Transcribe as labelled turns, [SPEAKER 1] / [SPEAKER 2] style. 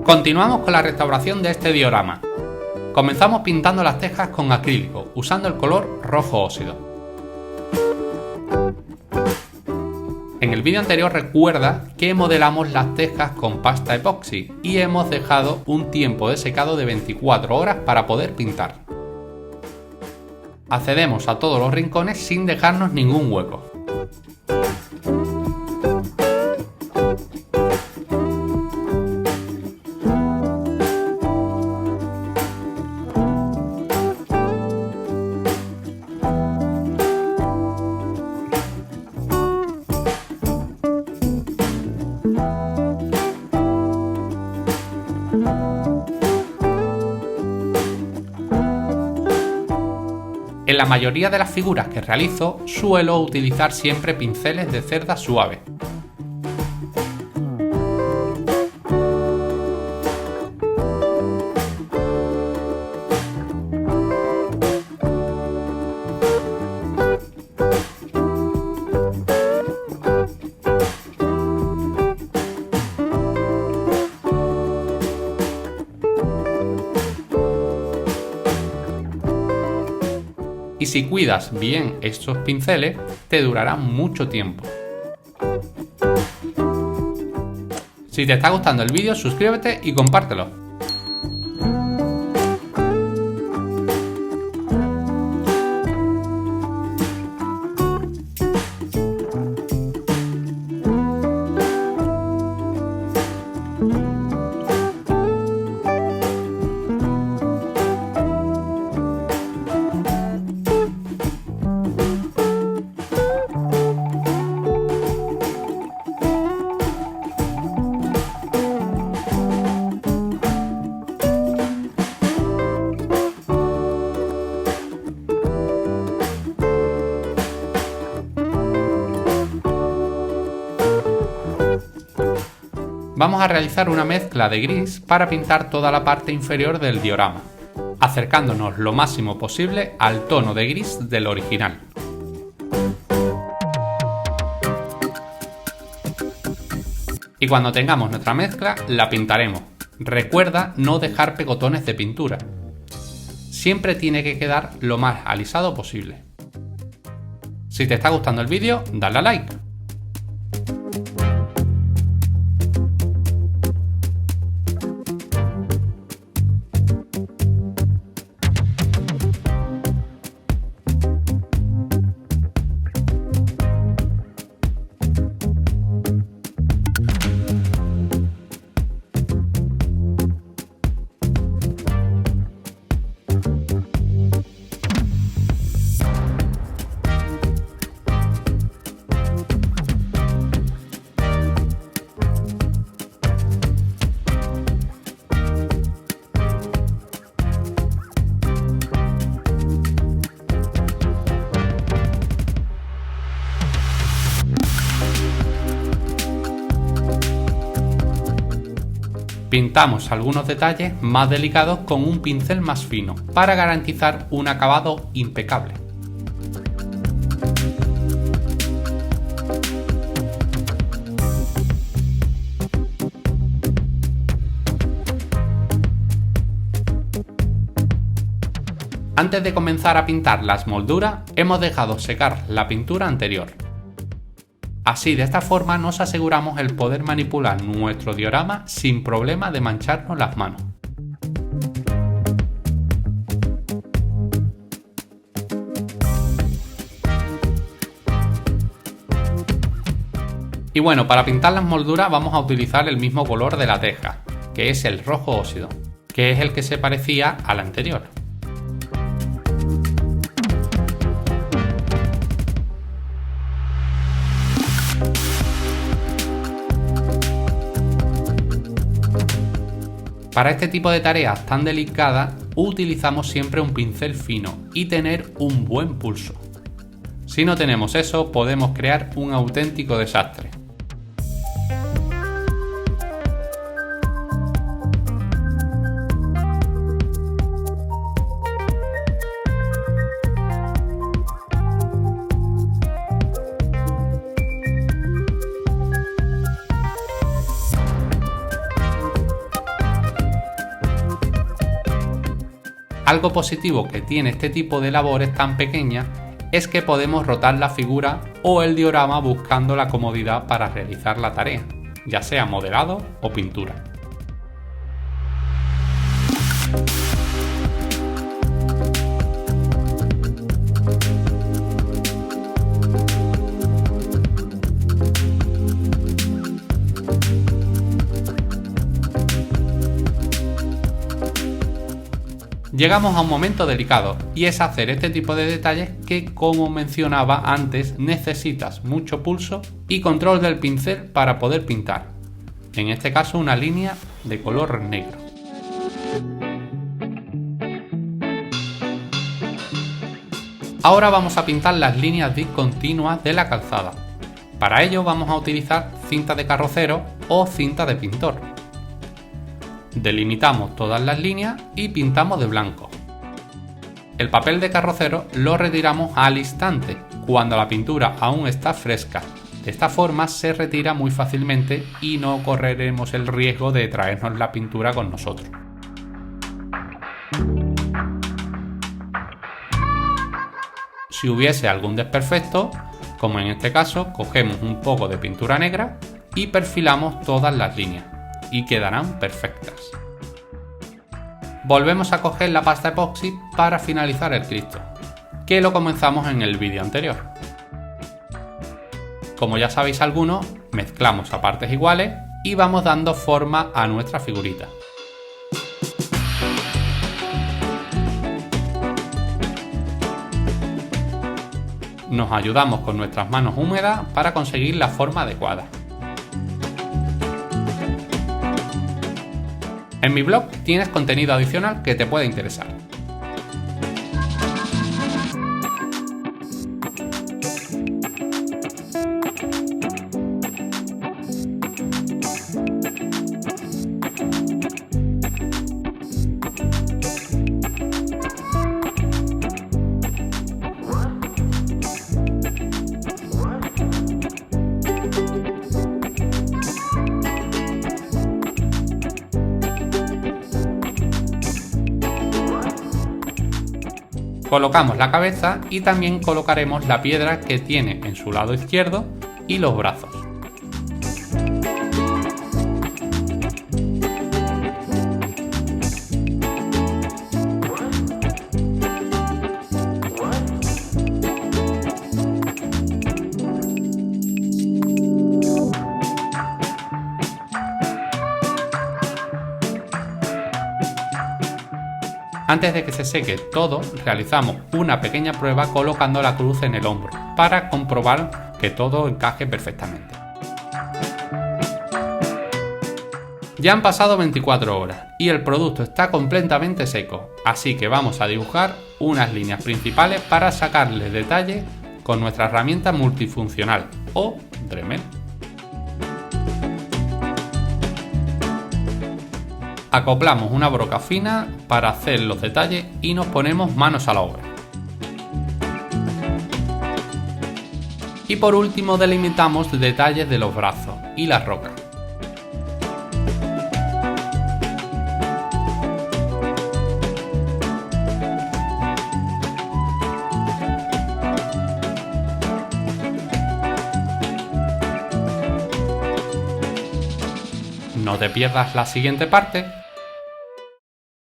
[SPEAKER 1] Continuamos con la restauración de este diorama. Comenzamos pintando las tejas con acrílico, usando el color rojo óxido. En el vídeo anterior recuerda que modelamos las tejas con pasta epoxi y hemos dejado un tiempo de secado de 24 horas para poder pintar. Accedemos a todos los rincones sin dejarnos ningún hueco. En la mayoría de las figuras que realizo suelo utilizar siempre pinceles de cerda suave. Y si cuidas bien estos pinceles, te durarán mucho tiempo. Si te está gustando el vídeo, suscríbete y compártelo. Vamos a realizar una mezcla de gris para pintar toda la parte inferior del diorama, acercándonos lo máximo posible al tono de gris del original. Y cuando tengamos nuestra mezcla, la pintaremos. Recuerda no dejar pegotones de pintura. Siempre tiene que quedar lo más alisado posible. Si te está gustando el vídeo, dale a like. Pintamos algunos detalles más delicados con un pincel más fino para garantizar un acabado impecable. Antes de comenzar a pintar las molduras, hemos dejado secar la pintura anterior. Así, de esta forma nos aseguramos el poder manipular nuestro diorama sin problema de mancharnos las manos. Y bueno, para pintar las molduras vamos a utilizar el mismo color de la teja, que es el rojo óxido, que es el que se parecía al anterior. Para este tipo de tareas tan delicadas, utilizamos siempre un pincel fino y tener un buen pulso. Si no tenemos eso, podemos crear un auténtico desastre. Algo positivo que tiene este tipo de labores tan pequeñas es que podemos rotar la figura o el diorama buscando la comodidad para realizar la tarea, ya sea modelado o pintura. Llegamos a un momento delicado y es hacer este tipo de detalles que, como mencionaba antes, necesitas mucho pulso y control del pincel para poder pintar, en este caso una línea de color negro. Ahora vamos a pintar las líneas discontinuas de la calzada. Para ello vamos a utilizar cinta de carrocero o cinta de pintor. Delimitamos todas las líneas y pintamos de blanco. El papel de carrocero lo retiramos al instante, cuando la pintura aún está fresca. De esta forma se retira muy fácilmente y no correremos el riesgo de traernos la pintura con nosotros. Si hubiese algún desperfecto, como en este caso, cogemos un poco de pintura negra y perfilamos todas las líneas y quedarán perfectas. Volvemos a coger la pasta epoxi para finalizar el Cristo, que lo comenzamos en el vídeo anterior. Como ya sabéis algunos, mezclamos a partes iguales y vamos dando forma a nuestra figurita. Nos ayudamos con nuestras manos húmedas para conseguir la forma adecuada. En mi blog tienes contenido adicional que te puede interesar. Colocamos la cabeza y también colocaremos la piedra que tiene en su lado izquierdo y los brazos. Antes de que se seque todo, realizamos una pequeña prueba colocando la cruz en el hombro para comprobar que todo encaje perfectamente. Ya han pasado 24 horas y el producto está completamente seco, así que vamos a dibujar unas líneas principales para sacarle detalle con nuestra herramienta multifuncional o Dremel. Acoplamos una broca fina para hacer los detalles y nos ponemos manos a la obra. Y por último delimitamos detalles de los brazos y las rocas. No te pierdas la siguiente parte,